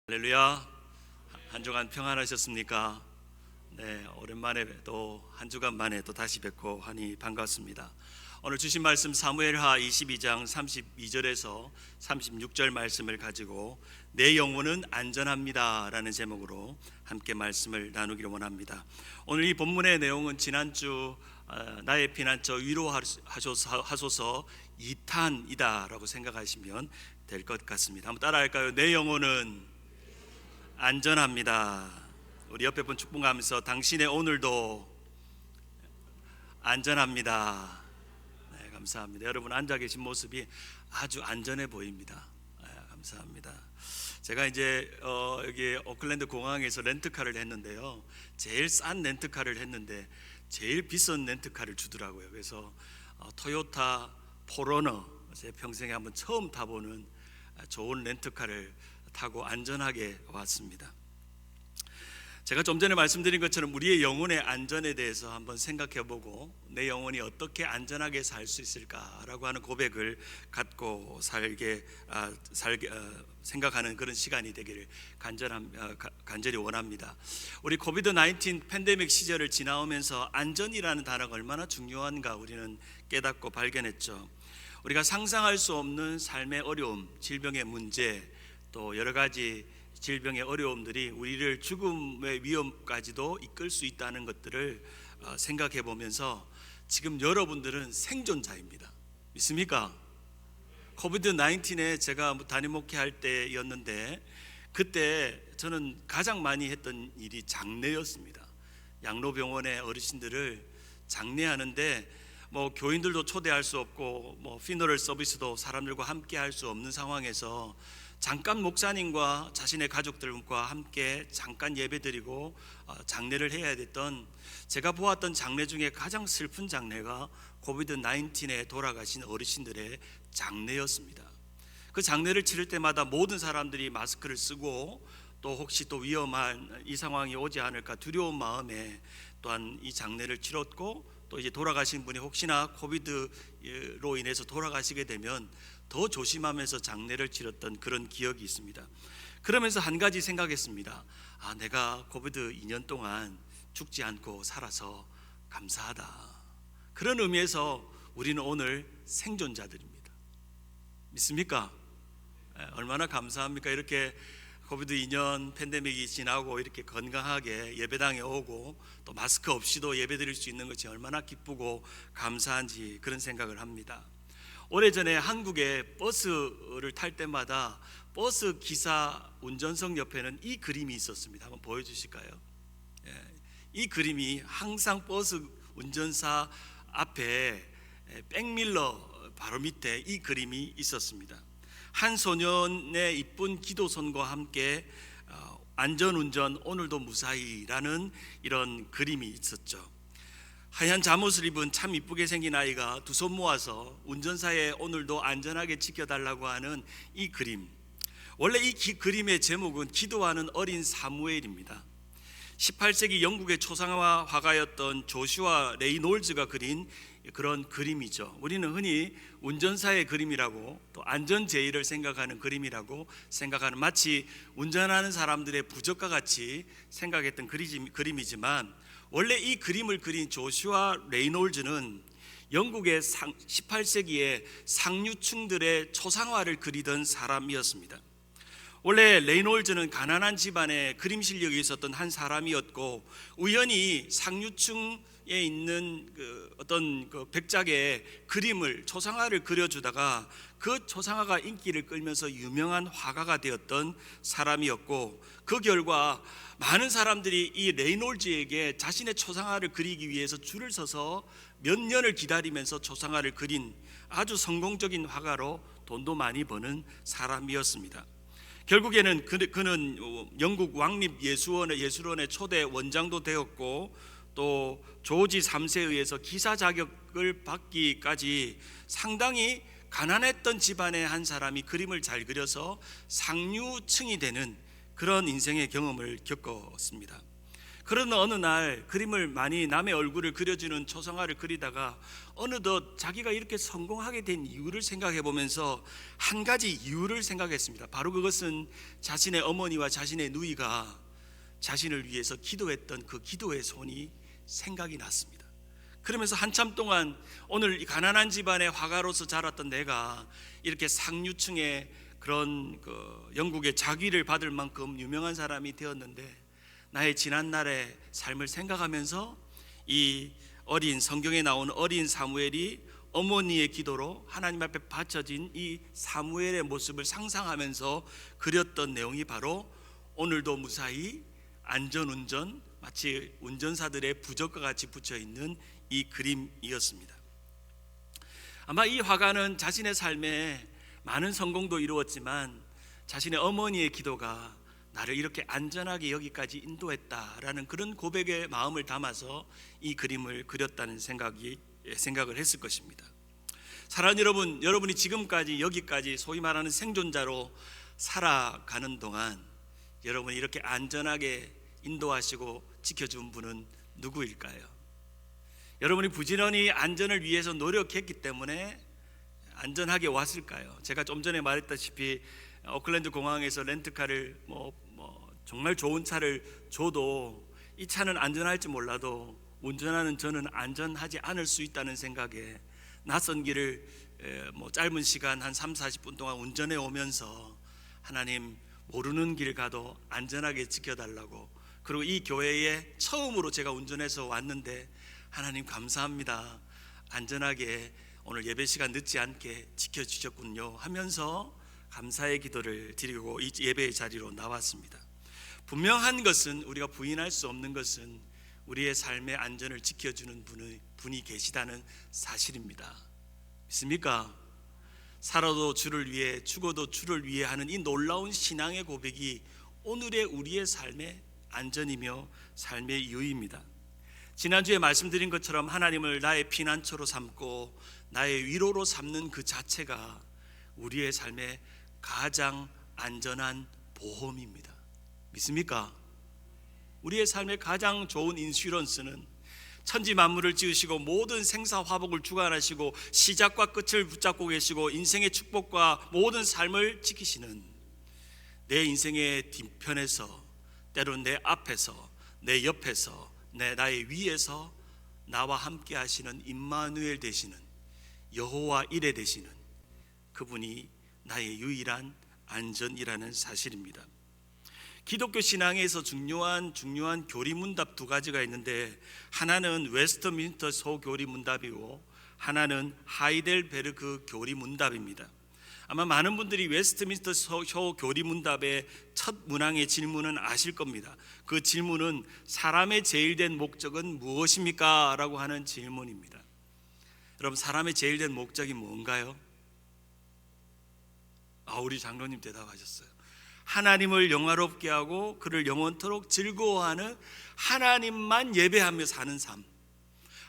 할렐루야. 한 주간 평안하셨습니까? 네, 오랜만에 또 한 주간 만에 또 다시 뵙고 하니 반갑습니다. 오늘 주신 말씀 사무엘하 22장 32절에서 36절 말씀을 가지고 내 영혼은 안전합니다 라는 제목으로 함께 말씀을 나누기를 원합니다. 오늘 이 본문의 내용은 지난주 나의 피난처 위로하소서 2탄이다 라고 생각하시면 될 것 같습니다. 한번 따라 할까요? 내 영혼은 안전합니다. 우리 옆에 분 축복하면서 당신의 오늘도 안전합니다. 네, 감사합니다. 여러분 앉아 계신 모습이 아주 안전해 보입니다. 네, 감사합니다. 제가 이제 여기 오클랜드 공항에서 렌트카를 했는데요, 제일 싼 렌트카를 했는데 제일 비싼 렌트카를 주더라고요. 그래서 토요타 포러너, 제 평생에 한번 처음 타보는 좋은 렌트카를 타고 안전하게 왔습니다. 제가 좀 전에 말씀드린 것처럼 우리의 영혼의 안전에 대해서 한번 생각해보고 내 영혼이 어떻게 안전하게 살 수 있을까라고 하는 고백을 갖고 생각하는 그런 시간이 되기를 간절히 원합니다. 우리 코비드-19 팬데믹 시절을 지나오면서 안전이라는 단어가 얼마나 중요한가 우리는 깨닫고 발견했죠. 우리가 상상할 수 없는 삶의 어려움, 질병의 문제, 또 여러 가지 질병의 어려움들이 우리를 죽음의 위험까지도 이끌 수 있다는 것들을 생각해 보면서 지금 여러분들은 생존자입니다. 믿습니까? 코비드-19에 제가 담임 목회할 때였는데 그때 저는 가장 많이 했던 일이 장례였습니다. 양로병원의 어르신들을 장례하는데 교인들도 초대할 수 없고 피너럴 서비스도 사람들과 함께 할 수 없는 상황에서 잠깐 목사님과 자신의 가족들과 함께 잠깐 예배드리고 장례를 해야 됐던, 제가 보았던 장례 중에 가장 슬픈 장례가 코비드-19에 돌아가신 어르신들의 장례였습니다. 그 장례를 치를 때마다 모든 사람들이 마스크를 쓰고 또 혹시 또 위험한 이 상황이 오지 않을까 두려운 마음에 또한 이 장례를 치렀고, 또 이제 돌아가신 분이 혹시나 코비드로 인해서 돌아가시게 되면 더 조심하면서 장례를 치렀던 그런 기억이 있습니다. 그러면서 한 가지 생각했습니다. 내가 코비드 2년 동안 죽지 않고 살아서 감사하다. 그런 의미에서 우리는 오늘 생존자들입니다. 믿습니까? 얼마나 감사합니까? 이렇게 코비드 2년 팬데믹이 지나고 이렇게 건강하게 예배당에 오고 또 마스크 없이도 예배드릴 수 있는 것이 얼마나 기쁘고 감사한지 그런 생각을 합니다. 오래전에 한국에 버스를 탈 때마다 버스 기사 운전석 옆에는 이 그림이 있었습니다. 한번 보여주실까요? 이 그림이 항상 버스 운전사 앞에 백밀러 바로 밑에 이 그림이 있었습니다. 한 소년의 이쁜 기도선과 함께 안전운전 오늘도 무사히라는 이런 그림이 있었죠. 하얀 잠옷을 입은 참 이쁘게 생긴 아이가 두 손 모아서 운전사에 오늘도 안전하게 지켜달라고 하는 이 그림, 원래 이 그림의 제목은 기도하는 어린 사무엘입니다. 18세기 영국의 초상화 화가였던 조슈아 레이놀즈가 그린 그런 그림이죠. 우리는 흔히 운전사의 그림이라고 또 안전제의를 생각하는 그림이라고 생각하는, 마치 운전하는 사람들의 부적과 같이 생각했던 그림이지만 원래 이 그림을 그린 조슈아 레이놀즈는 영국의 18세기에 상류층들의 초상화를 그리던 사람이었습니다. 원래 레이놀즈는 가난한 집안에 그림 실력이 있었던 한 사람이었고, 우연히 상류층에 있는 어떤 백작의 그림을, 초상화를 그려주다가 그 초상화가 인기를 끌면서 유명한 화가가 되었던 사람이었고, 그 결과 많은 사람들이 이 레이놀즈에게 자신의 초상화를 그리기 위해서 줄을 서서 몇 년을 기다리면서 초상화를 그린 아주 성공적인 화가로 돈도 많이 버는 사람이었습니다. 결국에는 그는 영국 왕립예술원의 초대 원장도 되었고, 또 조지 3세에 의해서 기사 자격을 받기까지 상당히 가난했던 집안의 한 사람이 그림을 잘 그려서 상류층이 되는 그런 인생의 경험을 겪었습니다. 그런 어느 날 그림을 많이 남의 얼굴을 그려주는 초상화를 그리다가 어느덧 자기가 이렇게 성공하게 된 이유를 생각해 보면서 한 가지 이유를 생각했습니다. 바로 그것은 자신의 어머니와 자신의 누이가 자신을 위해서 기도했던 그 기도의 손이 생각이 났습니다. 그러면서 한참 동안 오늘 가난한 집안의 화가로서 자랐던 내가 이렇게 상류층의 그런 영국의 자귀를 받을 만큼 유명한 사람이 되었는데, 나의 지난날의 삶을 생각하면서 이 어린, 성경에 나오는 어린 사무엘이 어머니의 기도로 하나님 앞에 바쳐진 이 사무엘의 모습을 상상하면서 그렸던 내용이 바로 오늘도 무사히 안전운전, 마치 운전사들의 부적과 같이 붙여 있는 이 그림이었습니다. 아마 이 화가는 자신의 삶에 많은 성공도 이루었지만 자신의 어머니의 기도가 나를 이렇게 안전하게 여기까지 인도했다라는 그런 고백의 마음을 담아서 이 그림을 그렸다는 생각을 했을 것입니다. 사랑하는 여러분, 여러분이 지금까지 여기까지 소위 말하는 생존자로 살아가는 동안 여러분이 이렇게 안전하게 인도하시고 지켜준 분은 누구일까요? 여러분이 부지런히 안전을 위해서 노력했기 때문에 안전하게 왔을까요? 제가 좀 전에 말했다시피 오클랜드 공항에서 렌트카를 정말 좋은 차를 줘도 이 차는 안전할지 몰라도 운전하는 저는 안전하지 않을 수 있다는 생각에 낯선 길을 짧은 시간 한 30-40분 동안 운전해 오면서 하나님, 모르는 길 가도 안전하게 지켜달라고, 그리고 이 교회에 처음으로 제가 운전해서 왔는데 하나님 감사합니다, 안전하게 오늘 예배 시간 늦지 않게 지켜주셨군요 하면서 감사의 기도를 드리고 이 예배의 자리로 나왔습니다. 분명한 것은, 우리가 부인할 수 없는 것은 우리의 삶의 안전을 지켜주는 분이 계시다는 사실입니다. 믿습니까? 살아도 주를 위해, 죽어도 주를 위해 하는 이 놀라운 신앙의 고백이 오늘의 우리의 삶의 안전이며 삶의 유의입니다. 지난주에 말씀드린 것처럼 하나님을 나의 피난처로 삼고 나의 위로로 삼는 그 자체가 우리의 삶의 가장 안전한 보험입니다. 믿습니까? 우리의 삶의 가장 좋은 인슈런스는 천지 만물을 지으시고 모든 생사 화복을 주관하시고 시작과 끝을 붙잡고 계시고 인생의 축복과 모든 삶을 지키시는 내 인생의 뒤편에서, 때로는 내 앞에서, 내 옆에서, 나의 위에서 나와 함께 하시는 임마누엘 되시는 여호와 이레 되시는 그분이 나의 유일한 안전이라는 사실입니다. 기독교 신앙에서 중요한 교리문답 두 가지가 있는데, 하나는 웨스트민스터 소교리문답이고 하나는 하이델베르그 교리문답입니다. 아마 많은 분들이 웨스트민스터 소교리문답의 첫 문항의 질문은 아실 겁니다. 그 질문은 사람의 제일된 목적은 무엇입니까? 라고 하는 질문입니다. 여러분, 사람의 제일된 목적이 뭔가요? 우리 장로님 대답하셨어요. 하나님을 영화롭게 하고 그를 영원토록 즐거워하는, 하나님만 예배하며 사는 삶,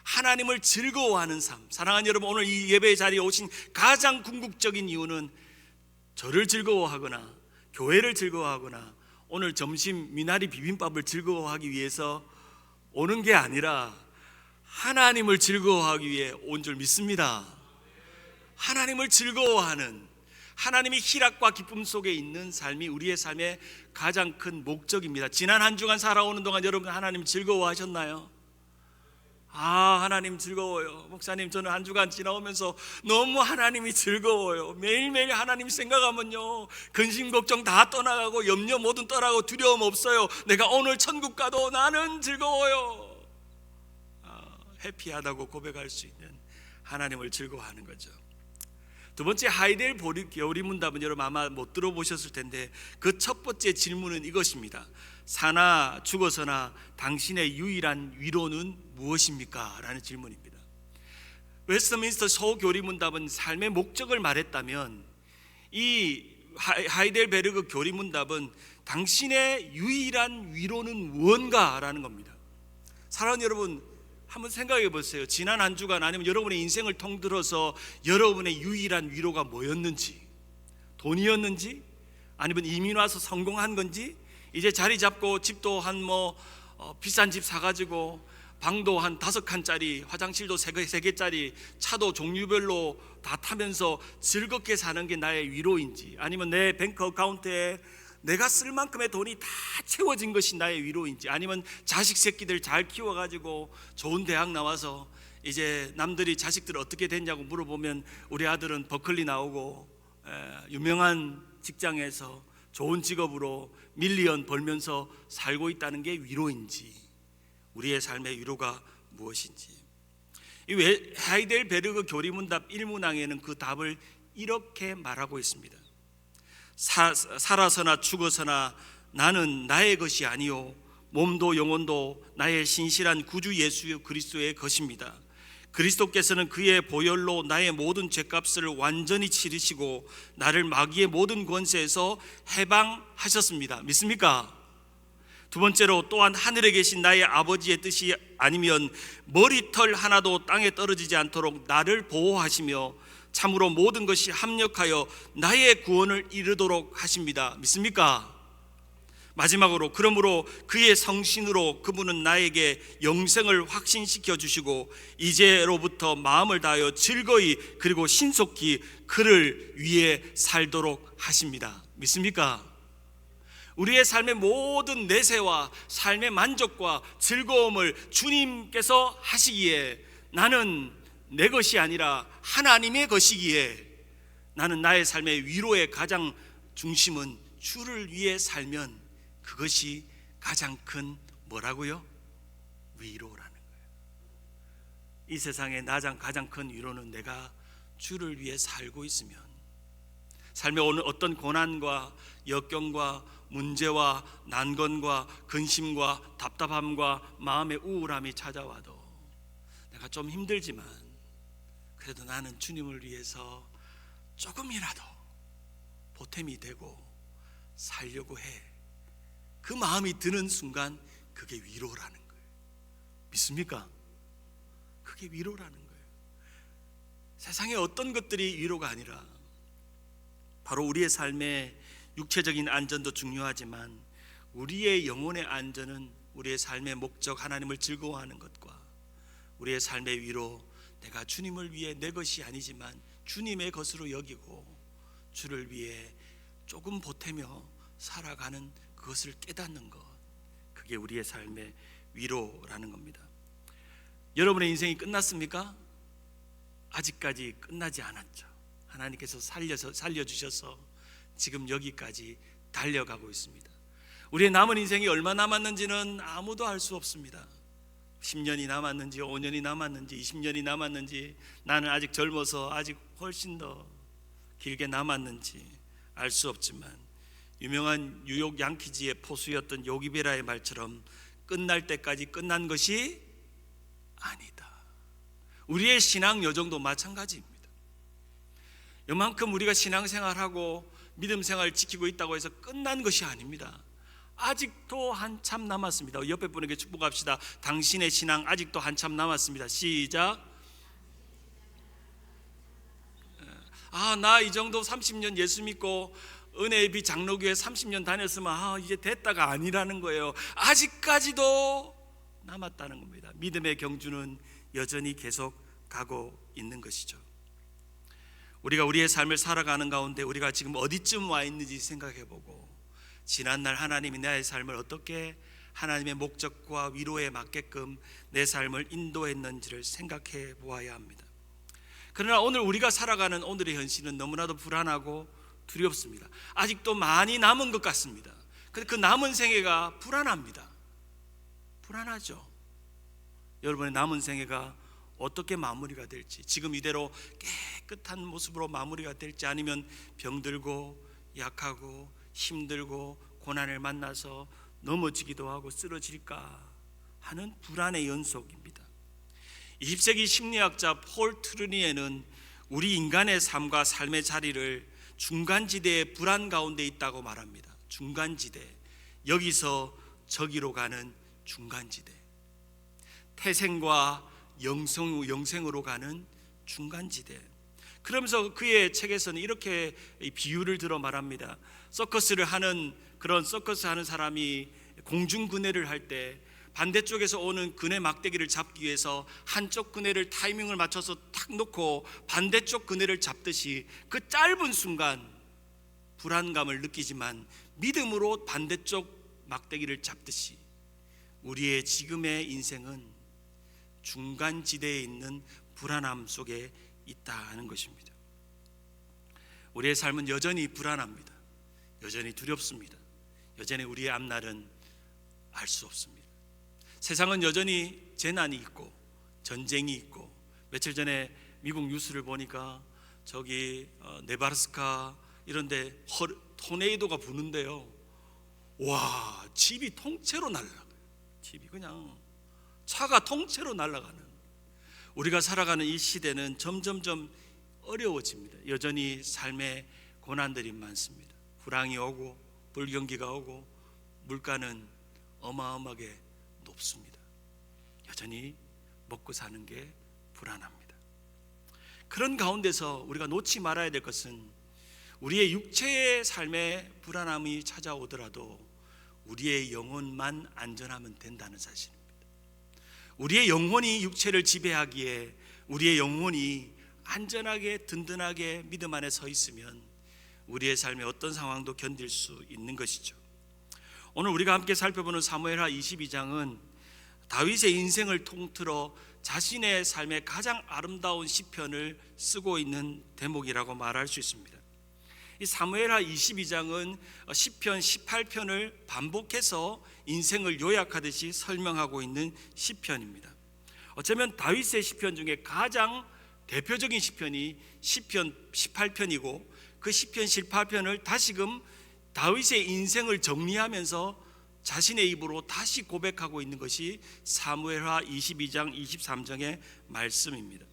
하나님을 즐거워하는 삶. 사랑하는 여러분, 오늘 이 예배의 자리에 오신 가장 궁극적인 이유는 저를 즐거워하거나 교회를 즐거워하거나 오늘 점심 미나리 비빔밥을 즐거워하기 위해서 오는 게 아니라 하나님을 즐거워하기 위해 온 줄 믿습니다. 하나님을 즐거워하는, 하나님이 희락과 기쁨 속에 있는 삶이 우리의 삶의 가장 큰 목적입니다. 지난 한 주간 살아오는 동안 여러분 하나님 즐거워하셨나요? 하나님 즐거워요. 목사님, 저는 한 주간 지나오면서 너무 하나님이 즐거워요. 매일매일 하나님 생각하면요, 근심 걱정 다 떠나가고 염려 모든 떠나고 두려움 없어요. 내가 오늘 천국 가도 나는 즐거워요. 해피하다고 고백할 수 있는 하나님을 즐거워하는 거죠. 두 번째 하이델베르크 교리문답은 여러분 아마 못 들어보셨을 텐데, 그 첫 번째 질문은 이것입니다. 사나 죽어서나 당신의 유일한 위로는 무엇입니까? 라는 질문입니다. 웨스트민스터 소교리문답은 삶의 목적을 말했다면, 이 하이델베르크 교리문답은 당신의 유일한 위로는 무언가? 라는 겁니다. 사랑하는 여러분, 한번 생각해 보세요. 지난 한 주간 아니면 여러분의 인생을 통틀어서 여러분의 유일한 위로가 뭐였는지, 돈이었는지, 아니면 이민 와서 성공한 건지, 이제 자리 잡고 집도 한 비싼 집 사가지고 방도 한 5칸짜리, 화장실도 3개짜리, 차도 종류별로 다 타면서 즐겁게 사는 게 나의 위로인지, 아니면 내 뱅크 어카운트에 내가 쓸 만큼의 돈이 다 채워진 것이 나의 위로인지, 아니면 자식 새끼들 잘 키워가지고 좋은 대학 나와서 이제 남들이 자식들 어떻게 됐냐고 물어보면 우리 아들은 버클리 나오고 유명한 직장에서 좋은 직업으로 밀리언 벌면서 살고 있다는 게 위로인지, 우리의 삶의 위로가 무엇인지. 이 하이델베르그 교리문답 1문항에는 그 답을 이렇게 말하고 있습니다. 살아서나 죽어서나 나는 나의 것이 아니요 몸도 영혼도 나의 신실한 구주 예수 그리스도의 것입니다. 그리스도께서는 그의 보혈로 나의 모든 죄값을 완전히 치르시고 나를 마귀의 모든 권세에서 해방하셨습니다. 믿습니까? 두 번째로, 또한 하늘에 계신 나의 아버지의 뜻이 아니면 머리털 하나도 땅에 떨어지지 않도록 나를 보호하시며 참으로 모든 것이 합력하여 나의 구원을 이루도록 하십니다. 믿습니까? 마지막으로, 그러므로 그의 성신으로 그분은 나에게 영생을 확신시켜 주시고 이제로부터 마음을 다하여 즐거이 그리고 신속히 그를 위해 살도록 하십니다. 믿습니까? 우리의 삶의 모든 내세와 삶의 만족과 즐거움을 주님께서 하시기에, 나는 내 것이 아니라 하나님의 것이기에, 나는 나의 삶의 위로의 가장 중심은 주를 위해 살면 그것이 가장 큰 뭐라고요? 위로라는 거예요. 이 세상의 가장 큰 위로는 내가 주를 위해 살고 있으면, 삶의 어떤 고난과 역경과 문제와 난건과 근심과 답답함과 마음의 우울함이 찾아와도 내가 좀 힘들지만 그래도 나는 주님을 위해서 조금이라도 보탬이 되고 살려고 해. 그 마음이 드는 순간 그게 위로라는 거예요. 믿습니까? 그게 위로라는 거예요. 세상의 어떤 것들이 위로가 아니라 바로 우리의 삶의 육체적인 안전도 중요하지만 우리의 영혼의 안전은 우리의 삶의 목적 하나님을 즐거워하는 것과 우리의 삶의 위로, 내가 주님을 위해 내 것이 아니지만 주님의 것으로 여기고 주를 위해 조금 보태며 살아가는 그것을 깨닫는 것, 그게 우리의 삶의 위로라는 겁니다. 여러분의 인생이 끝났습니까? 아직까지 끝나지 않았죠. 하나님께서 살려주셔서 지금 여기까지 달려가고 있습니다. 우리의 남은 인생이 얼마 남았는지는 아무도 알 수 없습니다. 10년이 남았는지 5년이 남았는지 20년이 남았는지, 나는 아직 젊어서 아직 훨씬 더 길게 남았는지 알 수 없지만, 유명한 뉴욕 양키즈의 포수였던 요기베라의 말처럼 끝날 때까지 끝난 것이 아니다. 우리의 신앙 여정도 마찬가지입니다. 이만큼 우리가 신앙생활하고 믿음생활을 지키고 있다고 해서 끝난 것이 아닙니다. 아직도 한참 남았습니다. 옆에 분에게 축복합시다. 당신의 신앙 아직도 한참 남았습니다. 시작. 나 이 정도 30년 예수 믿고 은혜의 빛 장로교회 30년 다녔으면 이제 됐다가 아니라는 거예요. 아직까지도 남았다는 겁니다. 믿음의 경주는 여전히 계속 가고 있는 것이죠. 우리가 우리의 삶을 살아가는 가운데 우리가 지금 어디쯤 와 있는지 생각해보고, 지난날 하나님이 나의 삶을 어떻게 하나님의 목적과 위로에 맞게끔 내 삶을 인도했는지를 생각해 보아야 합니다. 그러나 오늘 우리가 살아가는 오늘의 현실은 너무나도 불안하고 두렵습니다. 아직도 많이 남은 것 같습니다. 그 남은 생애가 불안합니다. 불안하죠. 여러분의 남은 생애가 어떻게 마무리가 될지, 지금 이대로 깨끗한 모습으로 마무리가 될지, 아니면 병들고 약하고 힘들고 고난을 만나서 넘어지기도 하고 쓰러질까 하는 불안의 연속입니다. 20세기 심리학자 폴 트루니에는 우리 인간의 삶과 삶의 자리를 중간지대의 불안 가운데 있다고 말합니다. 중간지대, 여기서 저기로 가는 중간지대, 태생과 영생으로 가는 중간지대. 그러면서 그의 책에서는 이렇게 비유를 들어 말합니다. 서커스 하는 사람이 공중근해를 할 때 반대쪽에서 오는 그네 막대기를 잡기 위해서 한쪽 그네를 타이밍을 맞춰서 탁 놓고 반대쪽 그네를 잡듯이 그 짧은 순간 불안감을 느끼지만 믿음으로 반대쪽 막대기를 잡듯이 우리의 지금의 인생은 중간지대에 있는 불안함 속에 있다는 것입니다. 우리의 삶은 여전히 불안합니다. 여전히 두렵습니다. 여전히 우리의 앞날은 알 수 없습니다. 세상은 여전히 재난이 있고 전쟁이 있고, 며칠 전에 미국 뉴스를 보니까 저기 네바스카 이런데 토네이도가 부는데요, 와, 집이 통째로 날아가요. 집이 그냥 차가 통째로 날아가는, 우리가 살아가는 이 시대는 점점점 어려워집니다. 여전히 삶의 고난들이 많습니다. 불황이 오고 불경기가 오고 물가는 어마어마하게 높습니다. 여전히 먹고 사는 게 불안합니다. 그런 가운데서 우리가 놓지 말아야 될 것은 우리의 육체의 삶에 불안함이 찾아오더라도 우리의 영혼만 안전하면 된다는 사실입니다. 우리의 영혼이 육체를 지배하기에 우리의 영혼이 안전하게 든든하게 믿음 안에 서 있으면 우리의 삶의 어떤 상황도 견딜 수 있는 것이죠. 오늘 우리가 함께 살펴보는 사무엘하 22장은 다윗의 인생을 통틀어 자신의 삶의 가장 아름다운 시편을 쓰고 있는 대목이라고 말할 수 있습니다. 이 사무엘하 22장은 시편 18편을 반복해서 인생을 요약하듯이 설명하고 있는 시편입니다. 어쩌면 다윗의 시편 중에 가장 대표적인 시편이 시편 18편이고, 그 시편 18편을 다시금 다윗의 인생을 정리하면서 자신의 입으로 다시 고백하고 있는 것이 사무엘하 22장 23장의 말씀입니다.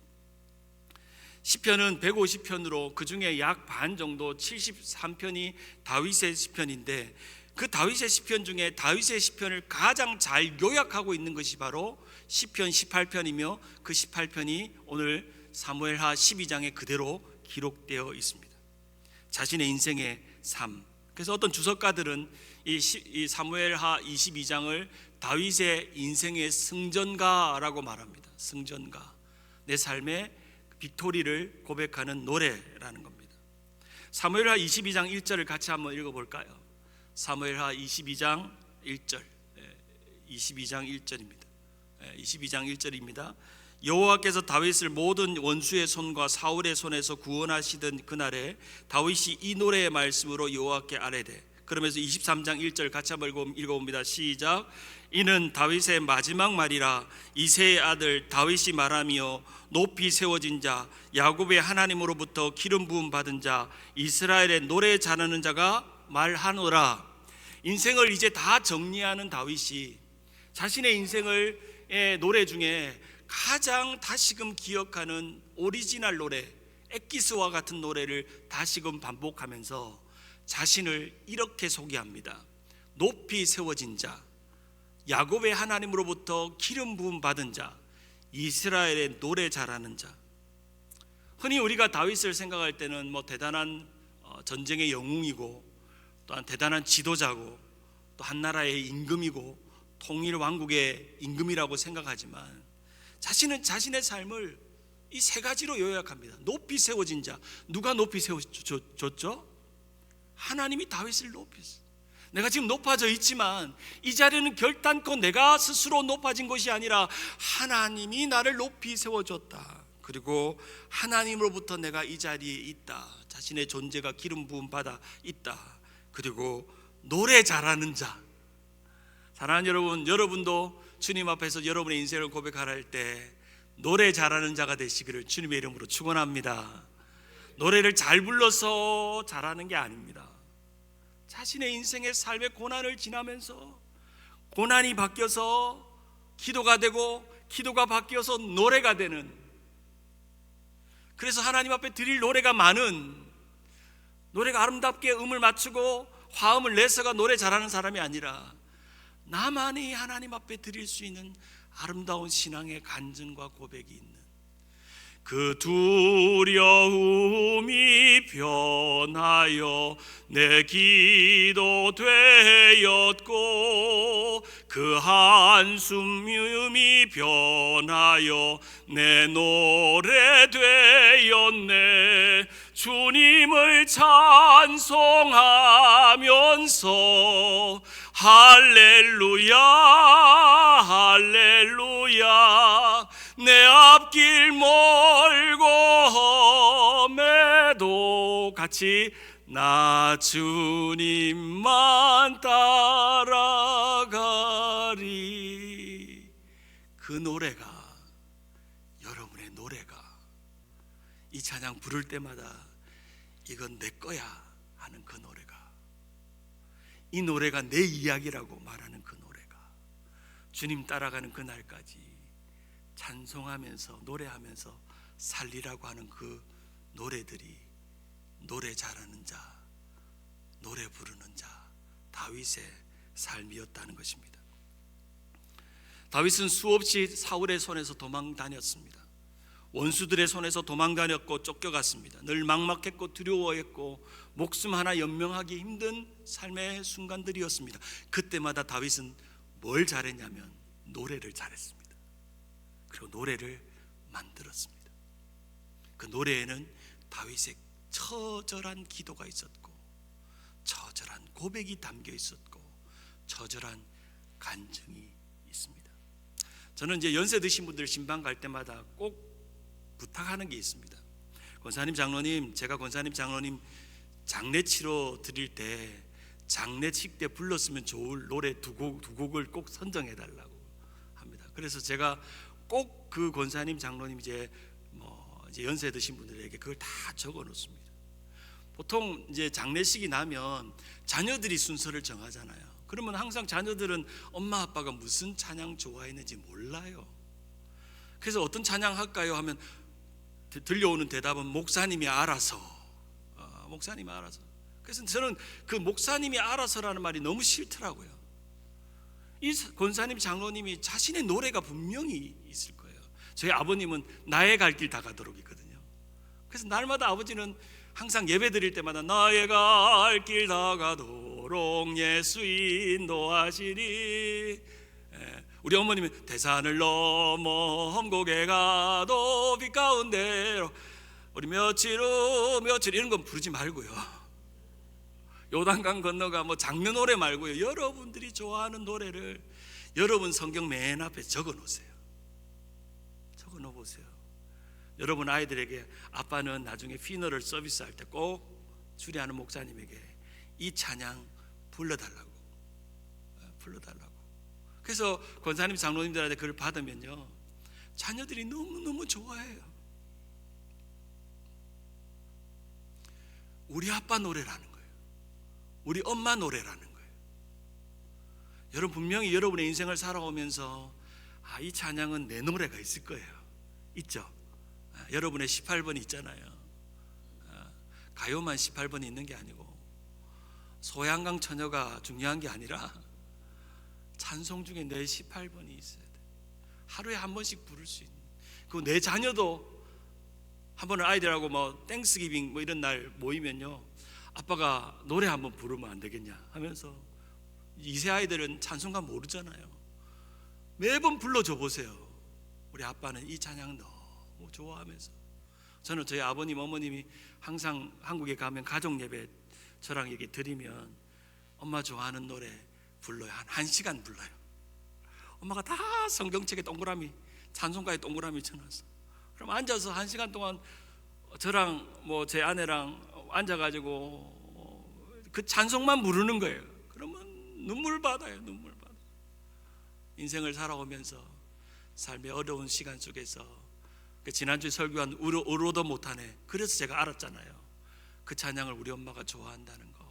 시편은 150편으로 그 중에 약 반 정도 73편이 다윗의 시편인데, 그 다윗의 시편 중에 다윗의 시편을 가장 잘 요약하고 있는 것이 바로 시편 18편이며, 그 18편이 오늘 사무엘하 12장에 그대로 기록되어 있습니다. 자신의 인생의 삶. 그래서 어떤 주석가들은 이 사무엘하 22장을 다윗의 인생의 승전가라고 말합니다. 승전가, 내 삶의 빅토리를 고백하는 노래라는 겁니다. 사무엘하 22장 1절을 같이 한번 읽어볼까요? 사무엘하 22장 1절, 22장 1절입니다. 22장 1절입니다. 여호와께서 다윗을 모든 원수의 손과 사울의 손에서 구원하시던 그날에 다윗이 이 노래의 말씀으로 여호와께 아뢰되, 그러면서 23장 1절 같이 한번 읽어봅니다. 시작. 이는 다윗의 마지막 말이라. 이새의 아들 다윗이 말하며 높이 세워진 자, 야곱의 하나님으로부터 기름 부음 받은 자, 이스라엘의 노래 잘하는 자가 말하노라. 인생을 이제 다 정리하는 다윗이 자신의 인생의 노래 중에 가장 다시금 기억하는 오리지널 노래, 엑기스와 같은 노래를 다시금 반복하면서 자신을 이렇게 소개합니다. 높이 세워진 자, 야곱의 하나님으로부터 기름 부음 받은 자, 이스라엘의 노래 잘하는 자. 흔히 우리가 다윗을 생각할 때는 대단한 전쟁의 영웅이고, 또한 대단한 지도자고, 또 한 나라의 임금이고 통일 왕국의 임금이라고 생각하지만, 자신은 자신의 삶을 이 세 가지로 요약합니다. 높이 세워진 자. 누가 높이 세워줬죠? 하나님이 다윗을 높였어요. 내가 지금 높아져 있지만 이 자리는 결단코 내가 스스로 높아진 것이 아니라 하나님이 나를 높이 세워줬다. 그리고 하나님으로부터 내가 이 자리에 있다. 자신의 존재가 기름 부음 받아 있다. 그리고 노래 잘하는 자. 사랑하는 여러분, 여러분도 주님 앞에서 여러분의 인생을 고백할 때 노래 잘하는 자가 되시기를 주님의 이름으로 축원합니다. 노래를 잘 불러서 잘하는 게 아닙니다. 자신의 인생의 삶의 고난을 지나면서 고난이 바뀌어서 기도가 되고, 기도가 바뀌어서 노래가 되는, 그래서 하나님 앞에 드릴 노래가 많은, 노래가 아름답게 음을 맞추고 화음을 내서가 노래 잘하는 사람이 아니라 나만이 하나님 앞에 드릴 수 있는 아름다운 신앙의 간증과 고백이 있는, 그 두려움이 변하여 내 기도 되었고, 그 한숨이 변하여 내 노래 되었네. 주님을 찬송하면서 할렐루야 할렐루야. 내 앞길 멀고 험해도 같이 나 주님만 따라가리. 그 노래가, 여러분의 노래가, 이 찬양 부를 때마다 이건 내 거야 하는 그 노래가, 이 노래가 내 이야기라고 말하는 그 노래가, 주님 따라가는 그날까지 찬송하면서 노래하면서 살리라고 하는 그 노래들이 노래 잘하는 자, 노래 부르는 자 다윗의 삶이었다는 것입니다. 다윗은 수없이 사울의 손에서 도망 다녔습니다. 원수들의 손에서 도망 다녔고 쫓겨갔습니다. 늘 막막했고 두려워했고 목숨 하나 연명하기 힘든 삶의 순간들이었습니다. 그때마다 다윗은 뭘 잘했냐면 노래를 잘했습니다. 그리고 노래를 만들었습니다. 그 노래에는 다윗의 처절한 기도가 있었고, 처절한 고백이 담겨 있었고, 처절한 간증이 있습니다. 저는 이제 연세 드신 분들 신방 갈 때마다 꼭 부탁하는 게 있습니다. 권사님 장로님, 제가 권사님 장로님 장례 치러 드릴 때 장례식 때 불렀으면 좋을 노래 두 곡을 꼭 선정해 달라고 합니다. 그래서 제가 꼭 그 권사님 장로님 이제 연세 드신 분들에게 그걸 다 적어 놓습니다. 보통 이제 장례식이 나면 자녀들이 순서를 정하잖아요. 그러면 항상 자녀들은 엄마 아빠가 무슨 찬양 좋아했는지 몰라요. 그래서 어떤 찬양 할까요 하면 들려오는 대답은 목사님이 알아서. 목사님이 알아서. 그래서 저는 그 목사님이 알아서라는 말이 너무 싫더라고요. 이 권사님 장로님이 자신의 노래가 분명히 있을 거예요. 저희 아버님은 나의 갈 길 다 가도록 있거든요. 그래서 날마다 아버지는 항상 예배 드릴 때마다 나의 갈 길 다 가도록 예수 인도하시리. 우리 어머님은 대산을 넘어 험곡에 가도 빛 가운데로, 우리 며칠 후 며칠 이런 건 부르지 말고요. 요단강 건너가 장르 노래 말고요. 여러분들이 좋아하는 노래를 여러분 성경 맨 앞에 적어 놓으세요. 적어 놓으세요. 여러분 아이들에게 아빠는 나중에 피너럴 서비스할 때 꼭 주례하는 목사님에게 이 찬양 불러달라고. 그래서 권사님 장로님들한테 그걸 받으면요, 자녀들이 너무너무 좋아해요. 우리 아빠 노래라는 거예요. 우리 엄마 노래라는 거예요. 여러분 분명히 여러분의 인생을 살아오면서 이 찬양은 내 노래가 있을 거예요. 있죠? 여러분의 18번이 있잖아요. 가요만 18번이 있는 게 아니고 소양강 처녀가 중요한 게 아니라 찬송 중에 내 18번이 있어야 돼. 하루에 한 번씩 부를 수 있는. 그리고 내 자녀도 한 번은 아이들하고 땡스기빙 이런 날 모이면요, 아빠가 노래 한번 부르면 안 되겠냐 하면서, 2세 아이들은 찬송가 모르잖아요. 매번 불러줘 보세요. 우리 아빠는 이 찬양 너무 좋아하면서. 저는 저희 아버님 어머님이 항상 한국에 가면 가족 예배 저랑 얘기 드리면 엄마 좋아하는 노래 불러요. 한 시간 불러요. 엄마가 다 성경책에 동그라미, 찬송가에 동그라미 쳐놨어. 그럼 앉아서 1시간 동안 저랑 제 아내랑 앉아가지고 그 찬송만 부르는 거예요. 그러면 눈물 받아요. 인생을 살아오면서 삶의 어려운 시간 속에서, 지난주에 설교한 울어도 못하네, 그래서 제가 알았잖아요. 그 찬양을 우리 엄마가 좋아한다는 거.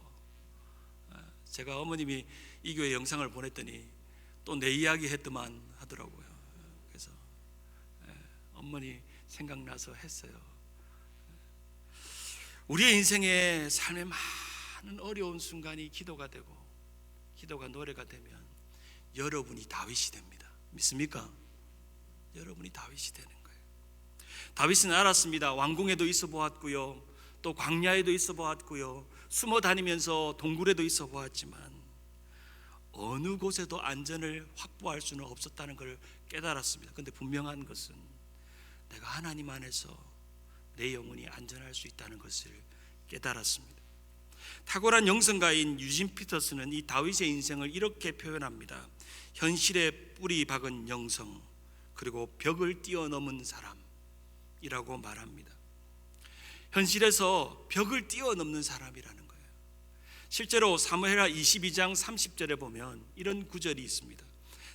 제가 어머님이 이 교회 영상을 보냈더니 또 내 이야기 했더만 하더라고요. 그래서 어머니 생각나서 했어요. 우리의 인생에 삶의 많은 어려운 순간이 기도가 되고, 기도가 노래가 되면 여러분이 다윗이 됩니다. 믿습니까? 여러분이 다윗이 되는 거예요. 다윗은 알았습니다. 왕궁에도 있어 보았고요, 또 광야에도 있어 보았고요, 숨어 다니면서 동굴에도 있어 보았지만 어느 곳에도 안전을 확보할 수는 없었다는 걸 깨달았습니다. 그런데 분명한 것은 내가 하나님 안에서 내 영혼이 안전할 수 있다는 것을 깨달았습니다. 탁월한 영성가인 유진 피터스는 이 다윗의 인생을 이렇게 표현합니다. 현실에 뿌리 박은 영성, 그리고 벽을 뛰어넘은 사람이라고 말합니다. 현실에서 벽을 뛰어넘는 사람이라는 거예요. 실제로 사무엘하 22장 30절에 보면 이런 구절이 있습니다.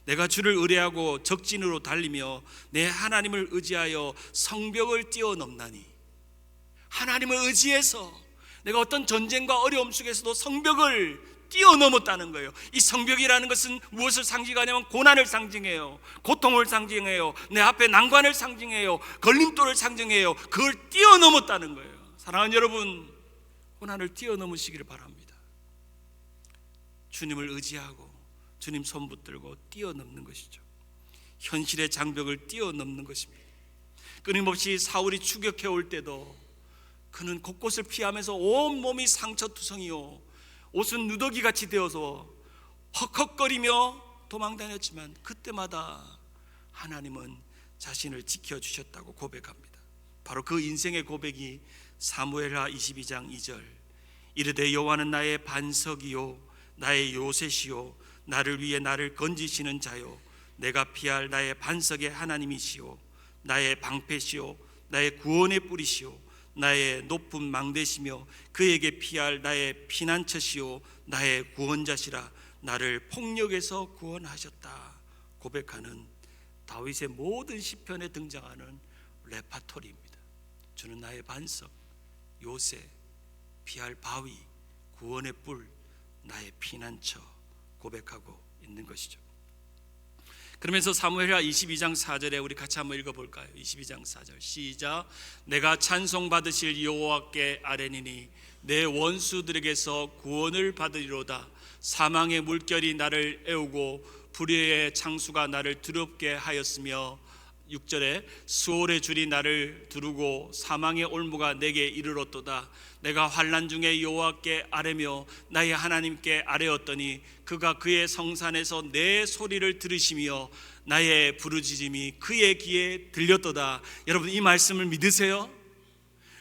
내가 주를 의뢰하고 적진으로 달리며 내 하나님을 의지하여 성벽을 뛰어넘나니, 하나님을 의지해서 내가 어떤 전쟁과 어려움 속에서도 성벽을 뛰어넘었다는 거예요. 이 성벽이라는 것은 무엇을 상징하냐면 고난을 상징해요. 고통을 상징해요. 내 앞에 난관을 상징해요. 걸림돌을 상징해요. 그걸 뛰어넘었다는 거예요. 사랑하는 여러분, 고난을 뛰어넘으시기를 바랍니다. 주님을 의지하고 주님 손 붙들고 뛰어넘는 것이죠. 현실의 장벽을 뛰어넘는 것입니다. 끊임없이 사울이 추격해 올 때도 그는 곳곳을 피하면서 온몸이 상처투성이요 옷은 누더기같이 되어서 헉헉거리며 도망다녔지만 그때마다 하나님은 자신을 지켜주셨다고 고백합니다. 바로 그 인생의 고백이 사무엘하 22장 2절, 이르되 여호와는 나의 반석이요 나의 요새시요 나를 위해 나를 건지시는 자요 내가 피할 나의 반석의 하나님이시요 나의 방패시요 나의 구원의 뿌리시요 나의 높은 망대시며 그에게 피할 나의 피난처시요 나의 구원자시라 나를 폭력에서 구원하셨다 고백하는 다윗의 모든 시편에 등장하는 레파토리입니다. 주는 나의 반석, 요새, 피할 바위, 구원의 뿔, 나의 피난처 고백하고 있는 것이죠. 그러면서 사무엘하 22장 4절에 우리 같이 한번 읽어볼까요? 22장 4절 시작. 내가 찬송받으실 여호와께 아뢰니니 내 원수들에게서 구원을 받으리로다. 사망의 물결이 나를 애우고 불의의 창수가 나를 두렵게 하였으며 6절에 수월의 줄이 나를 두르고 사망의 올무가 내게 이르렀도다. 내가 환난 중에 여호와께 아뢰며 나의 하나님께 아뢰었더니 그가 그의 성산에서 내 소리를 들으시며 나의 부르짖음이 그의 귀에 들렸도다. 여러분, 이 말씀을 믿으세요?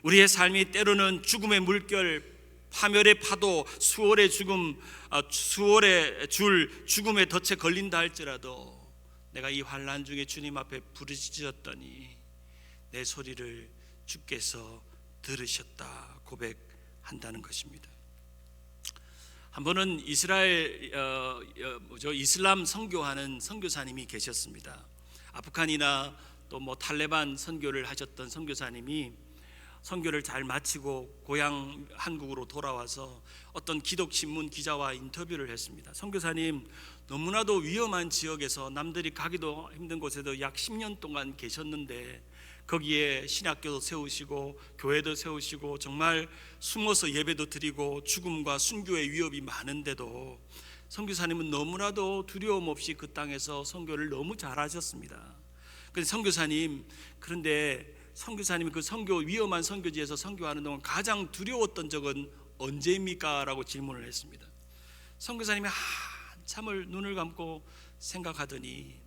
우리의 삶이 때로는 죽음의 물결, 파멸의 파도, 수월의 죽음, 수월의 줄, 죽음의 덫에 걸린다 할지라도 내가 이 환난 중에 주님 앞에 부르짖었더니 내 소리를 주께서 들으셨다 고백한다는 것입니다. 한 번은 이슬람 선교하는 선교사님이 계셨습니다. 아프간이나 또 탈레반 선교를 하셨던 선교사님이 선교를 잘 마치고 고향 한국으로 돌아와서 어떤 기독신문 기자와 인터뷰를 했습니다. 선교사님, 너무나도 위험한 지역에서 남들이 가기도 힘든 곳에도 약 10년 동안 계셨는데 거기에 신학교도 세우시고 교회도 세우시고 정말 숨어서 예배도 드리고 죽음과 순교의 위협이 많은데도 선교사님은 너무나도 두려움 없이 그 땅에서 선교를 너무 잘하셨습니다. 그런데 선교사님이 그 위험한 선교지에서 선교하는 동안 가장 두려웠던 적은 언제입니까? 라고 질문을 했습니다. 선교사님이 한참을 눈을 감고 생각하더니,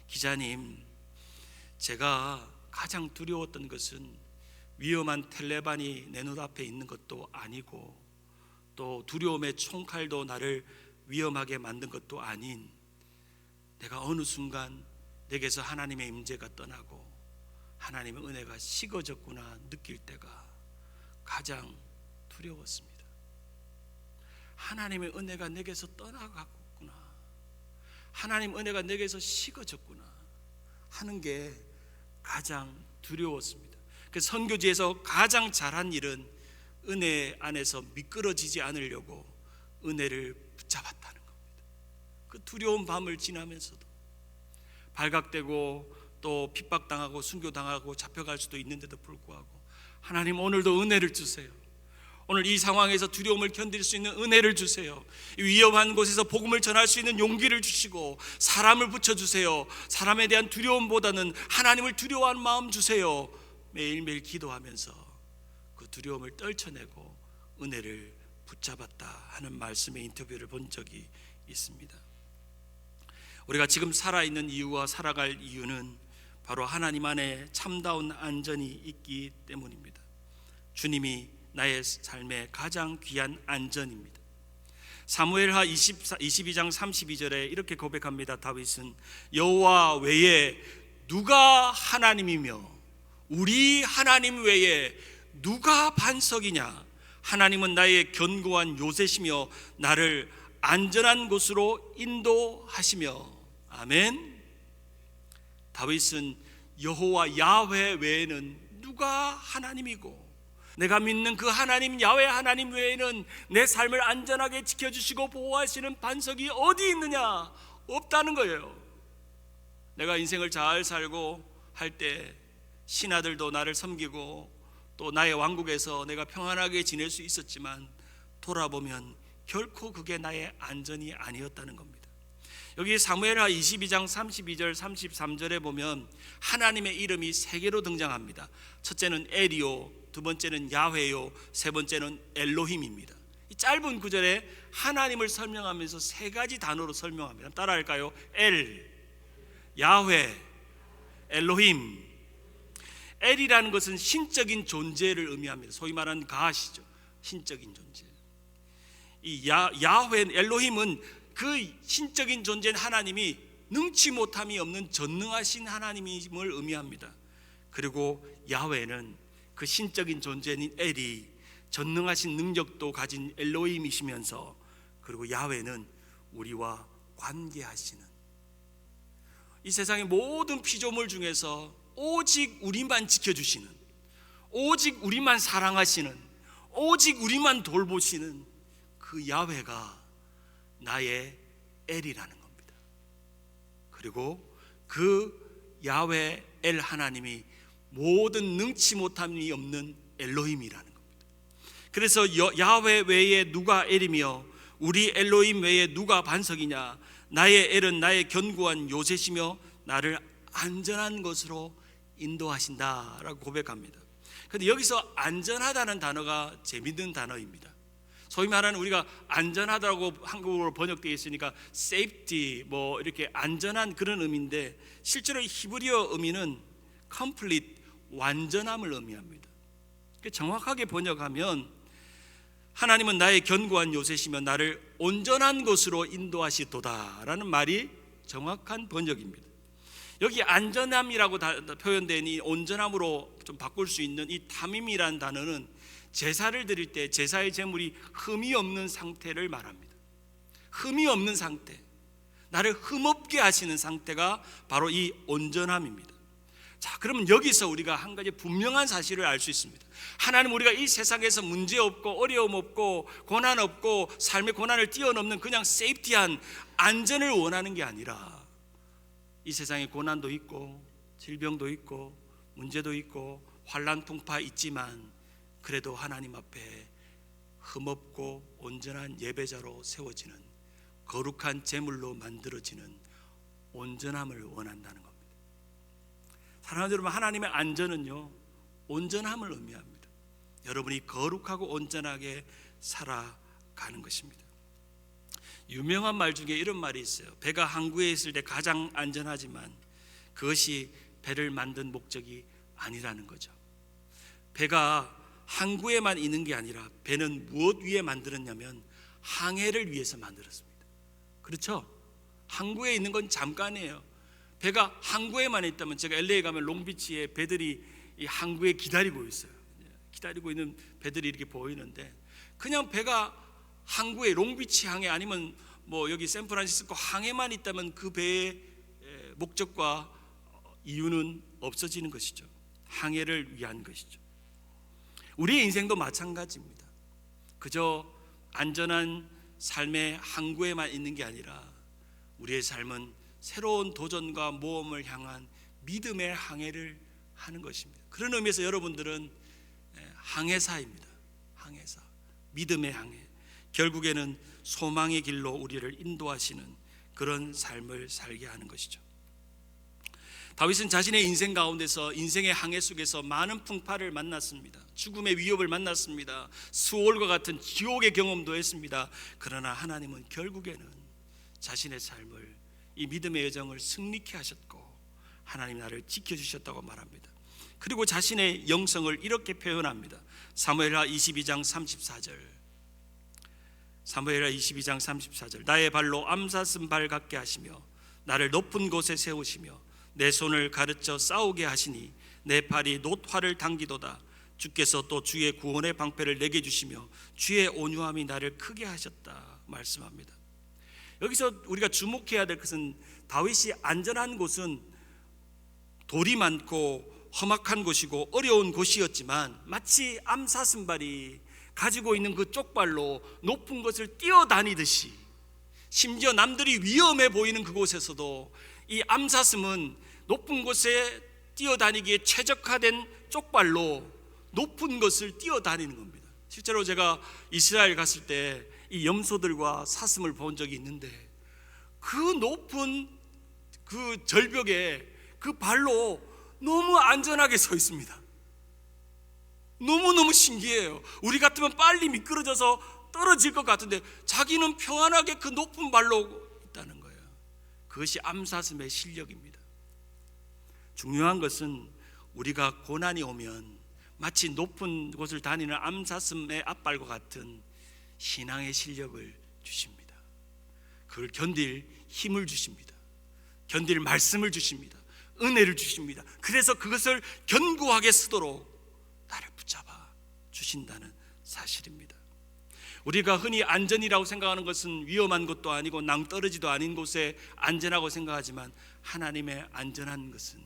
기자님, 제가 가장 두려웠던 것은 위험한 텔레반이 내 눈앞에 있는 것도 아니고 또 두려움의 총칼도 나를 위험하게 만든 것도 아닌 내가 어느 순간 내게서 하나님의 임재가 떠나고 하나님의 은혜가 식어졌구나 느낄 때가 가장 두려웠습니다. 하나님의 은혜가 내게서 떠나갔구나, 하나님 은혜가 내게서 식어졌구나 하는 게 가장 두려웠습니다. 그 선교지에서 가장 잘한 일은 은혜 안에서 미끄러지지 않으려고 은혜를 붙잡았다는 겁니다. 그 두려운 밤을 지나면서도 발각되고 또 핍박당하고 순교당하고 잡혀갈 수도 있는데도 불구하고 하나님, 오늘도 은혜를 주세요. 오늘 이 상황에서 두려움을 견딜 수 있는 은혜를 주세요. 위험한 곳에서 복음을 전할 수 있는 용기를 주시고 사람을 붙여주세요. 사람에 대한 두려움보다는 하나님을 두려워하는 마음 주세요. 매일매일 기도하면서 그 두려움을 떨쳐내고 은혜를 붙잡았다 하는 말씀의 인터뷰를 본 적이 있습니다. 우리가 지금 살아있는 이유와 살아갈 이유는 바로 하나님 안에 참다운 안전이 있기 때문입니다. 주님이 나의 삶의 가장 귀한 안전입니다. 사무엘하 22장 32절에 이렇게 고백합니다. 다윗은 여호와 외에 누가 하나님이며 우리 하나님 외에 누가 반석이냐. 하나님은 나의 견고한 요새시며 나를 안전한 곳으로 인도하시며. 아멘. 다윗은 여호와 야훼 외에는 누가 하나님이고 내가 믿는 그 하나님 야훼 하나님 외에는 내 삶을 안전하게 지켜주시고 보호하시는 반석이 어디 있느냐? 없다는 거예요. 내가 인생을 잘 살고 할 때 신하들도 나를 섬기고 또 나의 왕국에서 내가 평안하게 지낼 수 있었지만 돌아보면 결코 그게 나의 안전이 아니었다는 겁니다. 여기 사무엘하 22장 32절 33절에 보면 하나님의 이름이 세 개로 등장합니다. 첫째는 엘이요, 두 번째는 야훼요, 세 번째는 엘로힘입니다. 이 짧은 구절에 하나님을 설명하면서 세 가지 단어로 설명합니다. 따라할까요? 엘, 야훼, 엘로힘. 엘이라는 것은 신적인 존재를 의미합니다. 소위 말하는 가시죠. 신적인 존재. 이 야훼, 엘로힘은 그 신적인 존재인 하나님이 능치 못함이 없는 전능하신 하나님임을 의미합니다. 그리고 야훼는 그 신적인 존재인 엘이 전능하신 능력도 가진 엘로힘이시면서 그리고 야훼는 우리와 관계하시는, 이 세상의 모든 피조물 중에서 오직 우리만 지켜주시는, 오직 우리만 사랑하시는, 오직 우리만 돌보시는 그 야훼가 나의 엘이라는 겁니다. 그리고 그 야훼 엘 하나님이 모든 능치 못함이 없는 엘로힘이라는 겁니다. 그래서 야훼 외에 누가 엘이며 우리 엘로힘 외에 누가 반석이냐. 나의 엘은 나의 견고한 요새시며 나를 안전한 것으로 인도하신다라고 고백합니다. 그런데 여기서 안전하다는 단어가 재밌는 단어입니다. 소위 말하는 우리가 안전하다고 한국어로 번역되어 있으니까 safety 뭐 이렇게 안전한 그런 의미인데 실제로 히브리어 의미는 complete, 완전함을 의미합니다. 정확하게 번역하면 하나님은 나의 견고한 요새시며 나를 온전한 곳으로 인도하시도다라는 말이 정확한 번역입니다. 여기 안전함이라고 표현된 이 온전함으로 좀 바꿀 수 있는 이 탐임이라는 단어는 제사를 드릴 때 제사의 제물이 흠이 없는 상태를 말합니다. 흠이 없는 상태, 나를 흠없게 하시는 상태가 바로 이 온전함입니다. 자, 그러면 여기서 우리가 한 가지 분명한 사실을 알 수 있습니다. 하나님, 우리가 이 세상에서 문제 없고 어려움 없고 고난 없고 삶의 고난을 뛰어넘는 그냥 세이프티한 안전을 원하는 게 아니라 이 세상에 고난도 있고 질병도 있고 문제도 있고 환난 풍파 있지만 그래도 하나님 앞에 흠없고 온전한 예배자로 세워지는 거룩한 제물로 만들어지는 온전함을 원한다는 겁니다. 사랑하는 여러분, 하나님의 안전은요 온전함을 의미합니다. 여러분이 거룩하고 온전하게 살아가는 것입니다. 유명한 말 중에 이런 말이 있어요. 배가 항구에 있을 때 가장 안전하지만 그것이 배를 만든 목적이 아니라는 거죠. 배가 항구에만 있는 게 아니라 배는 무엇 위에 만들었냐면 항해를 위해서 만들었습니다. 그렇죠? 항구에 있는 건 잠깐이에요. 배가 항구에만 있다면, 제가 LA 가면 롱비치에 배들이 이 항구에 기다리고 있어요. 기다리고 있는 배들이 이렇게 보이는데 그냥 배가 항구에 롱비치 항해 아니면 뭐 여기 샌프란시스코 항해만 있다면 그 배의 목적과 이유는 없어지는 것이죠. 항해를 위한 것이죠. 우리의 인생도 마찬가지입니다. 그저 안전한 삶의 항구에만 있는 게 아니라 우리의 삶은 새로운 도전과 모험을 향한 믿음의 항해를 하는 것입니다. 그런 의미에서 여러분들은 항해사입니다. 항해사, 믿음의 항해. 결국에는 소망의 길로 우리를 인도하시는 그런 삶을 살게 하는 것이죠. 다윗은 자신의 인생 가운데서 인생의 항해 속에서 많은 풍파를 만났습니다. 죽음의 위협을 만났습니다. 수월과 같은 지옥의 경험도 했습니다. 그러나 하나님은 결국에는 자신의 삶을 이 믿음의 여정을 승리케 하셨고 하나님 나를 지켜주셨다고 말합니다. 그리고 자신의 영성을 이렇게 표현합니다. 사무엘하 22장 34절. 사무엘하 22장 34절. 나의 발로 암사슴 발 같게 하시며 나를 높은 곳에 세우시며 내 손을 가르쳐 싸우게 하시니 내 팔이 놋화를 당기도다. 주께서 또 주의 구원의 방패를 내게 주시며 주의 온유함이 나를 크게 하셨다 말씀합니다. 여기서 우리가 주목해야 될 것은 다윗이 안전한 곳은 돌이 많고 험악한 곳이고 어려운 곳이었지만 마치 암사슴발이 가지고 있는 그 쪽발로 높은 것을 뛰어다니듯이, 심지어 남들이 위험해 보이는 그곳에서도 이 암사슴은 높은 곳에 뛰어다니기에 최적화된 쪽발로 높은 것을 뛰어다니는 겁니다. 실제로 제가 이스라엘 갔을 때 이 염소들과 사슴을 본 적이 있는데 그 높은 그 절벽에 그 발로 너무 안전하게 서 있습니다. 너무너무 신기해요. 우리 같으면 빨리 미끄러져서 떨어질 것 같은데 자기는 평안하게 그 높은 발로 있다는 거예요. 그것이 암사슴의 실력입니다. 중요한 것은 우리가 고난이 오면 마치 높은 곳을 다니는 암사슴의 앞발과 같은 신앙의 실력을 주십니다. 그걸 견딜 힘을 주십니다. 견딜 말씀을 주십니다. 은혜를 주십니다. 그래서 그것을 견고하게 쓰도록 나를 붙잡아 주신다는 사실입니다. 우리가 흔히 안전이라고 생각하는 것은 위험한 것도 아니고 낭떠러지도 아닌 곳에 안전하고 생각하지만 하나님의 안전한 것은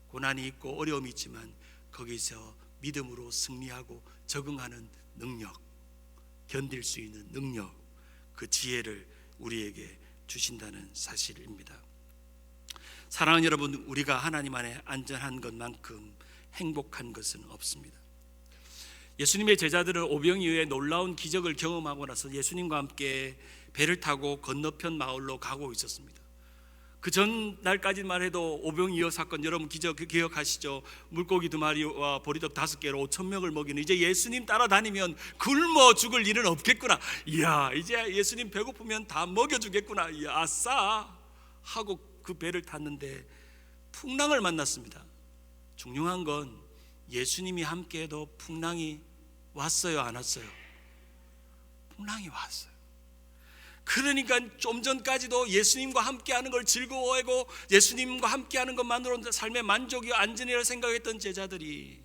고난이 있고 어려움이 있지만 거기서 믿음으로 승리하고 적응하는 능력, 견딜 수 있는 능력, 그 지혜를 우리에게 주신다는 사실입니다. 사랑하는 여러분, 우리가 하나님 안에 안전한 것만큼 행복한 것은 없습니다. 예수님의 제자들은 오병이어의 놀라운 기적을 경험하고 나서 예수님과 함께 배를 타고 건너편 마을로 가고 있었습니다. 그 전날까지만 해도 오병이어 사건 여러분 기억하시죠? 물고기 2마리와 보리떡 5개로 5,000명을 먹이는, 이제 예수님 따라다니면 굶어 죽을 일은 없겠구나, 이야 이제 예수님 배고프면 다 먹여주겠구나, 이야 아싸 하고 그 배를 탔는데 풍랑을 만났습니다. 중요한 건 예수님이 함께해도 풍랑이 왔어요, 안 왔어요? 풍랑이 왔어요. 그러니까 좀 전까지도 예수님과 함께하는 걸 즐거워하고 예수님과 함께하는 것만으로 삶의 만족이 안전이라고 생각했던 제자들이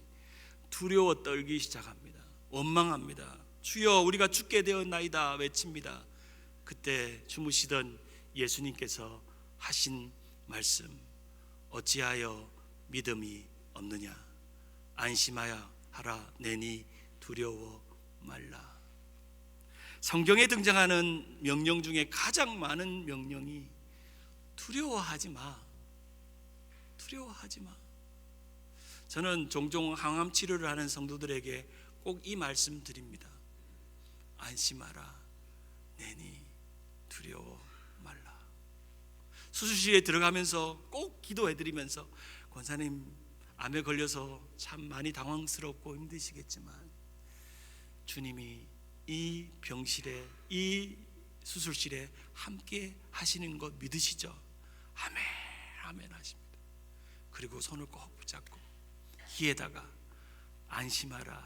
두려워 떨기 시작합니다. 원망합니다. 주여 우리가 죽게 되었나이다 외칩니다. 그때 주무시던 예수님께서 하신 말씀, 어찌하여 믿음이 없느냐, 안심하여 하라, 내니 두려워 말라. 성경에 등장하는 명령 중에 가장 많은 명령이 두려워하지 마, 두려워하지 마. 저는 종종 항암 치료를 하는 성도들에게 꼭 이 말씀 드립니다. 안심하라, 내니 두려워 말라. 수술실에 들어가면서 꼭 기도해드리면서, 권사님 암에 걸려서 참 많이 당황스럽고 힘드시겠지만 주님이 이 병실에, 이 수술실에 함께 하시는 것 믿으시죠? 아멘 아멘 하십니다. 그리고 손을 꼭 붙잡고 귀에다가 안심하라,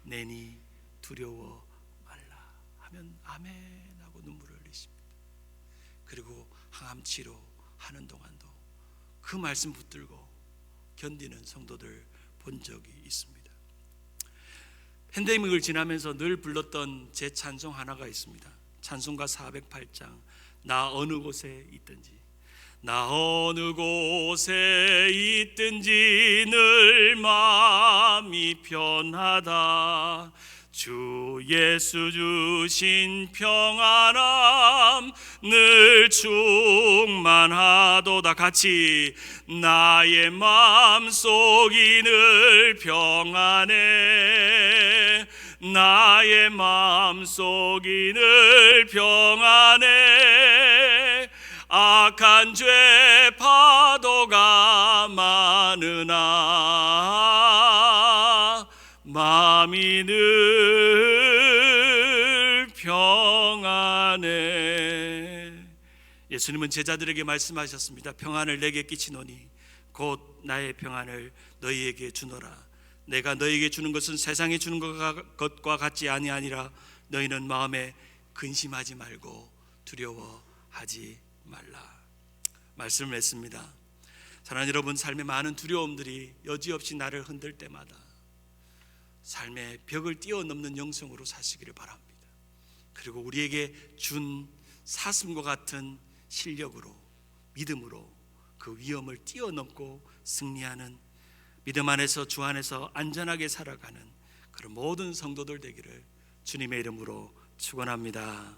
내니 두려워 말라 하면 아멘 하고 눈물을 흘리십니다. 그리고 항암 치료하는 동안도 그 말씀 붙들고 견디는 성도들 본 적이 있습니다. 팬데믹을 지나면서 늘 불렀던 제 찬송 하나가 있습니다. 찬송가 408장, 나 어느 곳에 있든지, 나 어느 곳에 있든지 늘 마음이 편하다. 주 예수 주신 평안함 늘 충만하도다. 같이 나의 마음속이 늘 평안해, 나의 마음속이 늘 평안해. 악한 죄 파도가 많으나 마음이 늘 평안해. 예수님은 제자들에게 말씀하셨습니다. 평안을 내게 끼치노니 곧 나의 평안을 너희에게 주노라. 내가 너희에게 주는 것은 세상에 주는 것과 같지 아니하니라. 너희는 마음에 근심하지 말고 두려워하지 말라. 말씀을 했습니다. 사랑하는 여러분, 삶의 많은 두려움들이 여지없이 나를 흔들 때마다 삶의 벽을 뛰어넘는 영성으로 사시기를 바랍니다. 그리고 우리에게 준 사슴과 같은 실력으로, 믿음으로 그 위험을 뛰어넘고 승리하는, 믿음 안에서 주 안에서 안전하게 살아가는 그런 모든 성도들 되기를 주님의 이름으로 축원합니다.